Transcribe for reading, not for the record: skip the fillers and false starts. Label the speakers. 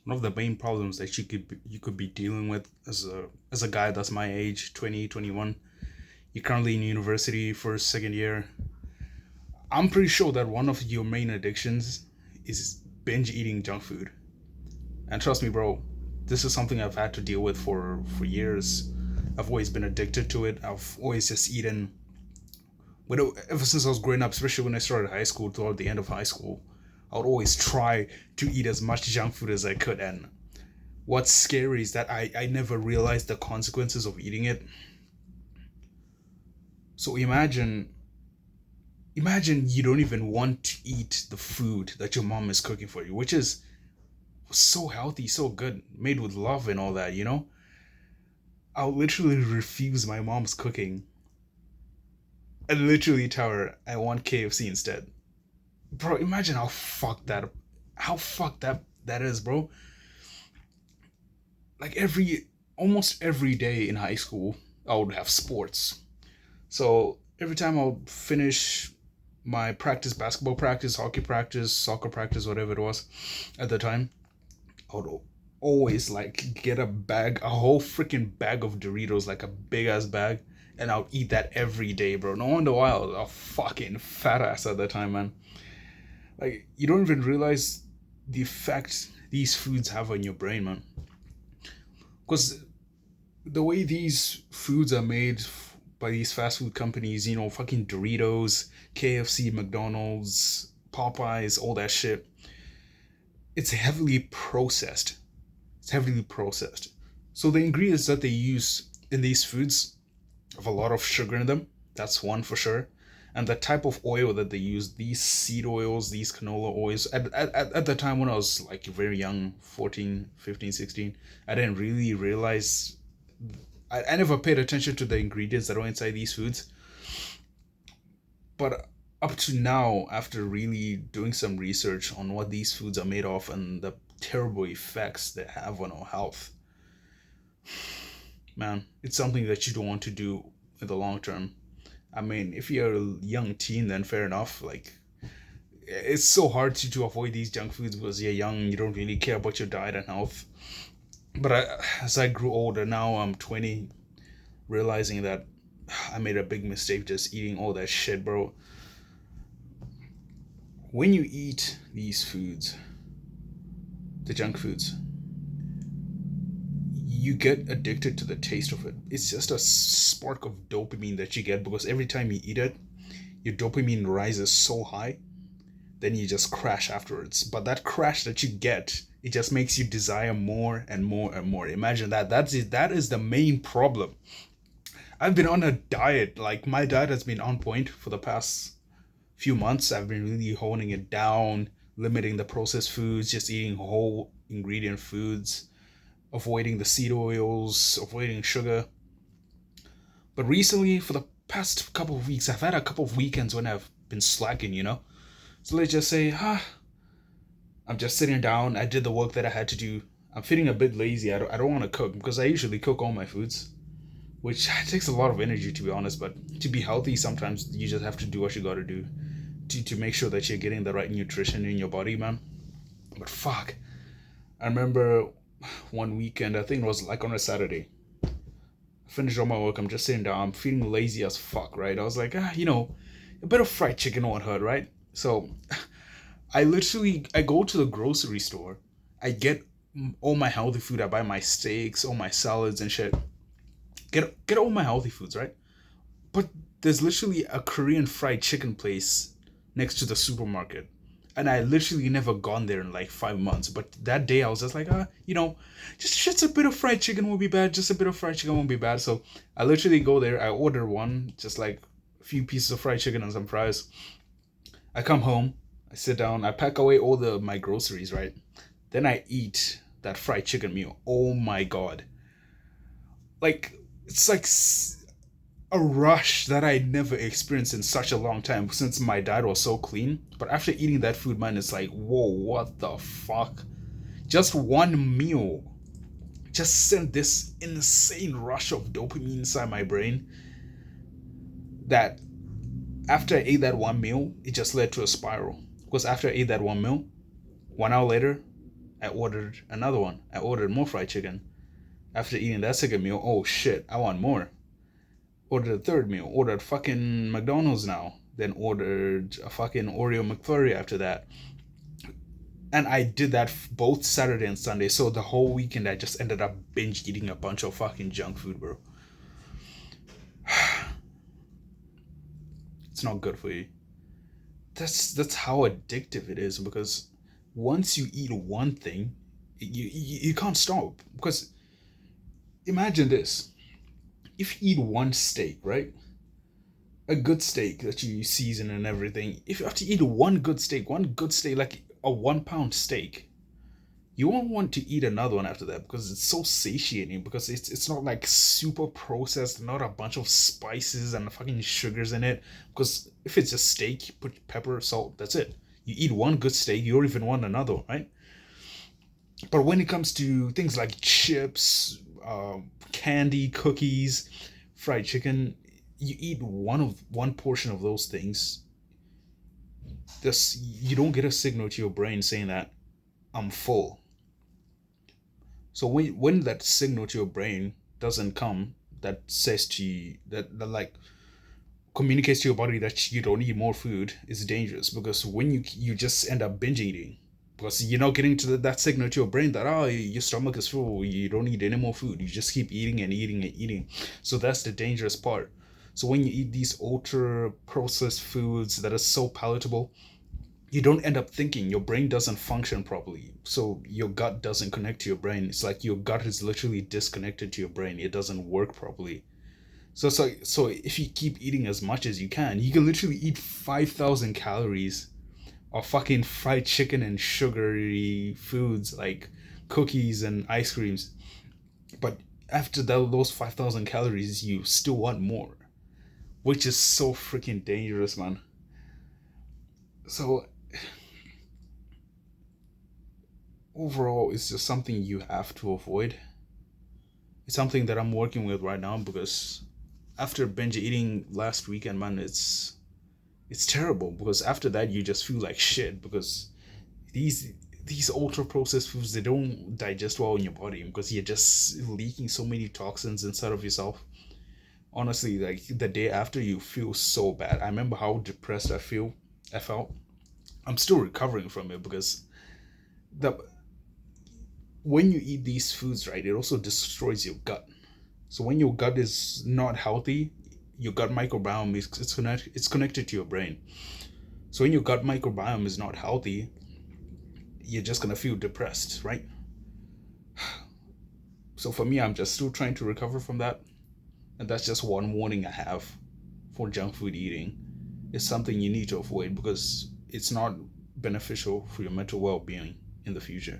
Speaker 1: one of the main problems that you could be dealing with as a guy that's my age, 20, 21. You're currently in university for second year. I'm pretty sure that one of your main addictions is binge eating junk food. And trust me, bro, this is something I've had to deal with for years. I've always been addicted to it. I've always just eaten. Ever since I was growing up, especially when I started high school, toward the end of high school, I would always try to eat as much junk food as I could. And what's scary is that I never realized the consequences of eating it. So imagine you don't even want to eat the food that your mom is cooking for you, which is so healthy, so good, made with love and all that, you know? I'll literally refuse my mom's cooking and literally tell her I want KFC instead. Bro, imagine how fucked that is, bro. Like almost every day in high school, I would have sports. So every time I would finish my practice, basketball practice, hockey practice, soccer practice, whatever it was at the time, I would always like get a whole freaking bag of Doritos, like a big ass bag, and I'll eat that every day, bro. No wonder why I was a fucking fat ass at that time, man. Like you don't even realize the effect these foods have on your brain, man. Because the way these foods are made by these fast food companies, you know, fucking Doritos, KFC, McDonald's, Popeyes, all that shit, it's heavily processed. It's heavily processed. So the ingredients that they use in these foods have a lot of sugar in them. That's one for sure. And the type of oil that they use, these seed oils, these canola oils, at the time when I was like very young, 14, 15, 16, I didn't really realize, I never paid attention to the ingredients that are inside these foods. But up to now, after really doing some research on what these foods are made of and the terrible effects they have on our health, man, it's something that you don't want to do in the long term. I mean, if you're a young teen, then fair enough. Like, it's so hard to avoid these junk foods because you're young, you don't really care about your diet and health. But as I grew older, now I'm 20, realizing that I made a big mistake just eating all that shit, bro. When you eat these foods, the junk foods, you get addicted to the taste of it. It's just a spark of dopamine that you get because every time you eat it, your dopamine rises so high, then you just crash afterwards. But that crash that you get, it just makes you desire more and more and more. Imagine that. That's it. That is the main problem. I've been on a diet. Like my diet has been on point for the past few months. I've been really honing it down, limiting the processed foods, just eating whole ingredient foods, avoiding the seed oils, avoiding sugar. But recently, for the past couple of weeks, I've had a couple of weekends when I've been slacking, you know? So let's just say, I'm just sitting down. I did the work that I had to do. I'm feeling a bit lazy. I don't want to cook because I usually cook all my foods, which takes a lot of energy to be honest. But to be healthy, sometimes you just have to do what you got to do to make sure that you're getting the right nutrition in your body, man. But fuck, I remember one weekend, I think it was like on a Saturday. I finished all my work. I'm just sitting down. I'm feeling lazy as fuck, right? I was like, a bit of fried chicken won't hurt, right? So I go to the grocery store. I get all my healthy food. I buy my steaks, all my salads and shit. Get all my healthy foods, right? But there's literally a Korean fried chicken place next to the supermarket. And I literally never gone there in like 5 months. But that day I was just like, just a bit of fried chicken won't be bad. Just a bit of fried chicken won't be bad. So I literally go there. I order one, just like a few pieces of fried chicken and some fries. I come home. I sit down. I pack away all the my groceries, right? Then I eat that fried chicken meal. Oh my god! Like it's like a rush that I never experienced in such a long time since my diet was so clean. But after eating that food, man, it's like, whoa, what the fuck? Just one meal just sent this insane rush of dopamine inside my brain that after I ate that one meal, it just led to a spiral. Because after I ate that one meal, 1 hour later, I ordered another one. I ordered more fried chicken. After eating that second meal, oh shit, I want more. Ordered a third meal. Ordered fucking McDonald's now. Then ordered a fucking Oreo McFlurry after that. And I did that both Saturday and Sunday. So the whole weekend I just ended up binge eating a bunch of fucking junk food, bro. It's not good for you. That's how addictive it is, because once you eat one thing, you can't stop. Because imagine this: if you eat one steak, right? A good steak that you season and everything. If you have to eat one good steak, like a 1 pound steak, you won't want to eat another one after that because it's so satiating. Because it's not like super processed, not a bunch of spices and fucking sugars in it. Because if it's a steak, you put pepper, salt, that's it. You eat one good steak, you don't even want another one, right? But when it comes to things like chips, candy, cookies, fried chicken, you eat one portion of those things. This, you don't get a signal to your brain saying that I'm full. So when that signal to your brain doesn't come, that says to you that like communicates to your body that you don't need more food, is dangerous. Because when you just end up binge eating, because you're not getting to that signal to your brain that, oh, your stomach is full, you don't need any more food, you just keep eating and eating and eating. So that's the dangerous part. So when you eat these ultra processed foods that are so palatable, you don't end up thinking. Your brain doesn't function properly, so your gut doesn't connect to your brain. It's like your gut is literally disconnected to your brain. It doesn't work properly. So if you keep eating as much as you can literally eat 5,000 calories of fucking fried chicken and sugary foods like cookies and ice creams. But after those 5,000 calories, you still want more, which is so freaking dangerous, man. So overall, it's just something you have to avoid. It's something that I'm working with right now, because after binge eating last weekend, man, it's terrible. Because after that, you just feel like shit, because these these ultra processed foods, they don't digest well in your body, because you're just leaking so many toxins inside of yourself. Honestly, like the day after, you feel so bad. I remember how depressed I felt. I'm still recovering from it, because the when you eat these foods, right, it also destroys your gut. So when your gut is not healthy, your gut microbiome is it's connected to your brain. So when your gut microbiome is not healthy, you're just gonna feel depressed, right? So for me, I'm just still trying to recover from that, and that's just one warning I have for junk food eating. It's something you need to avoid, because it's not beneficial for your mental well-being in the future.